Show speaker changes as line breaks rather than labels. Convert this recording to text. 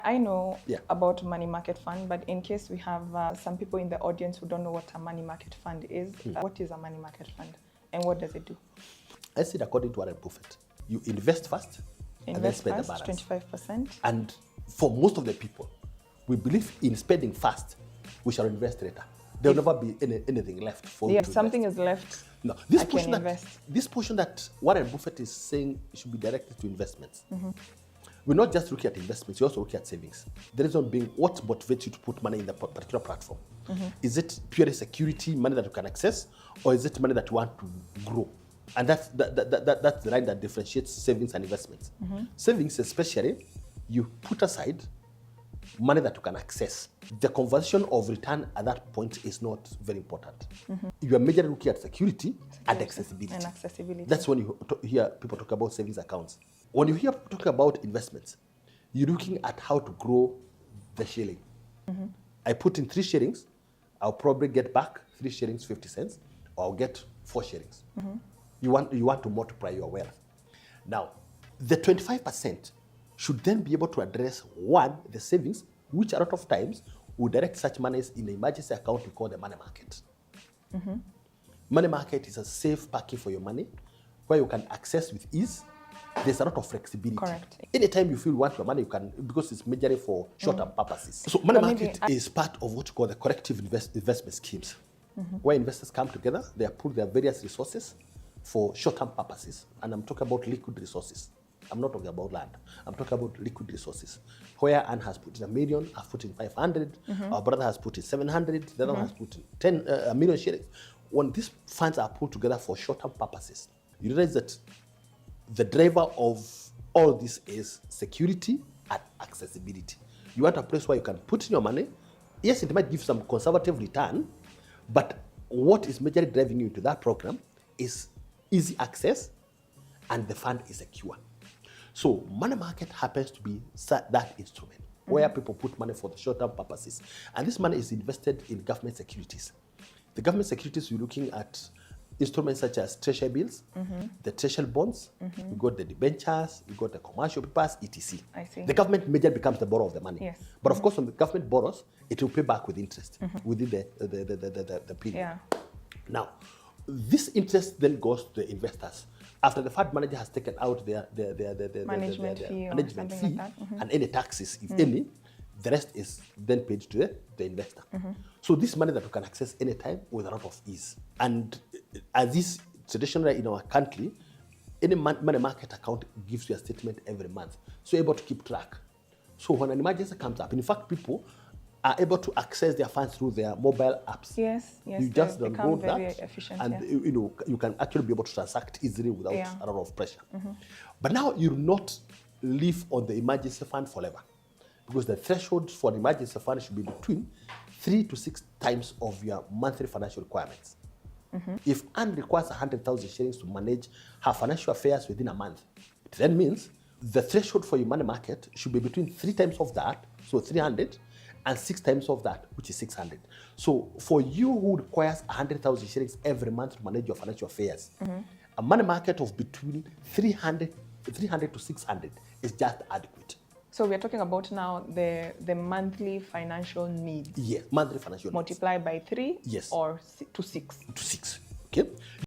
I know about money market fund, but in case we have some people in the audience who don't know what a money market fund is, what is a money market fund and what does it do?
I said according to Warren Buffett, you invest first and then spend the balance.
25%.
And for most of the people, we believe in spending fast, we shall invest later. There will never be anything left for you to
If something
invest.
is left,
No,
this
portion that Warren Buffett is saying should be directed to investments. We're not just looking at investments, we're also looking at savings. The reason being, what motivates you to put money in the particular platform? Is it purely security, money that you can access, or is it money that you want to grow? And that's the line that differentiates savings and investments. Savings, especially, you put aside money that you can access. The conversion of return at that point is not very important. You are majorly looking at security and accessibility. That's when you hear people talk about savings accounts. When you hear people talk about investments, you're looking at how to grow the shilling. I put in 3 shillings, I'll probably get back 3 shillings 50 cents, or I'll get 4 shillings. You want to multiply your wealth. Now, the 25% should then be able to address, one, the savings, which a lot of times will direct such monies in the emergency account we call the money market. Money market is a safe parking for your money where you can access with ease. There's a lot of flexibility.
Correct.
Anytime you feel you want your money, you can, because it's majorly for short-term purposes. So money market is part of what you call the collective investment schemes, where investors come together, they put their various resources for short-term purposes. And I'm talking about liquid resources. I'm not talking about land. I'm talking about liquid resources. Where Anne has put in 1 million, I've put in 500, our brother has put in 700, the other one has put in 1 million shillings. When these funds are put together for short-term purposes, you realize that the driver of all this is security and accessibility. You want a place where you can put in your money. Yes, it might give some conservative return, but what is majorly driving you into that program is easy access and the fund is secure. So money market happens to be that instrument where people put money for the short-term purposes. And this money is invested in government securities. The government securities, you're looking at instruments such as treasury bills, the treasury bonds, we got the debentures, we got the commercial papers, etc.
I see.
The government majorly becomes the borrower of the money.
Yes.
But of course, when the government borrows, it will pay back with interest within the period.
Yeah.
Now, this interest then goes to the investors. After the fund manager has taken out their
management fee
like that, and any taxes, if any, the rest is then paid to the investor. So this money that you can access anytime with a lot of ease. And as is traditionally in our country, any money market account gives you a statement every month. So you're able to keep track. So when an emergency comes up, in fact, people are able to access their funds through their mobile apps.
Yes.
You just download that,
efficient,
and you can actually be able to transact easily without a lot of pressure. But now you will not live on the emergency fund forever, because the threshold for the emergency fund should be between 3 to 6 times of your monthly financial requirements. If Anne requires 100,000 shillings to manage her financial affairs within a month, it then means the threshold for your money market should be between 3 times of that, so 300, and 6 times of that, which is 600. So for you who requires 100,000 shillings every month to manage your financial affairs, a money market of between 300 to 600 is just adequate.
So we're talking about now the monthly financial needs.
Yes, monthly financial needs.
Multiplied by 3
yes.
or to 6.
To 6, okay?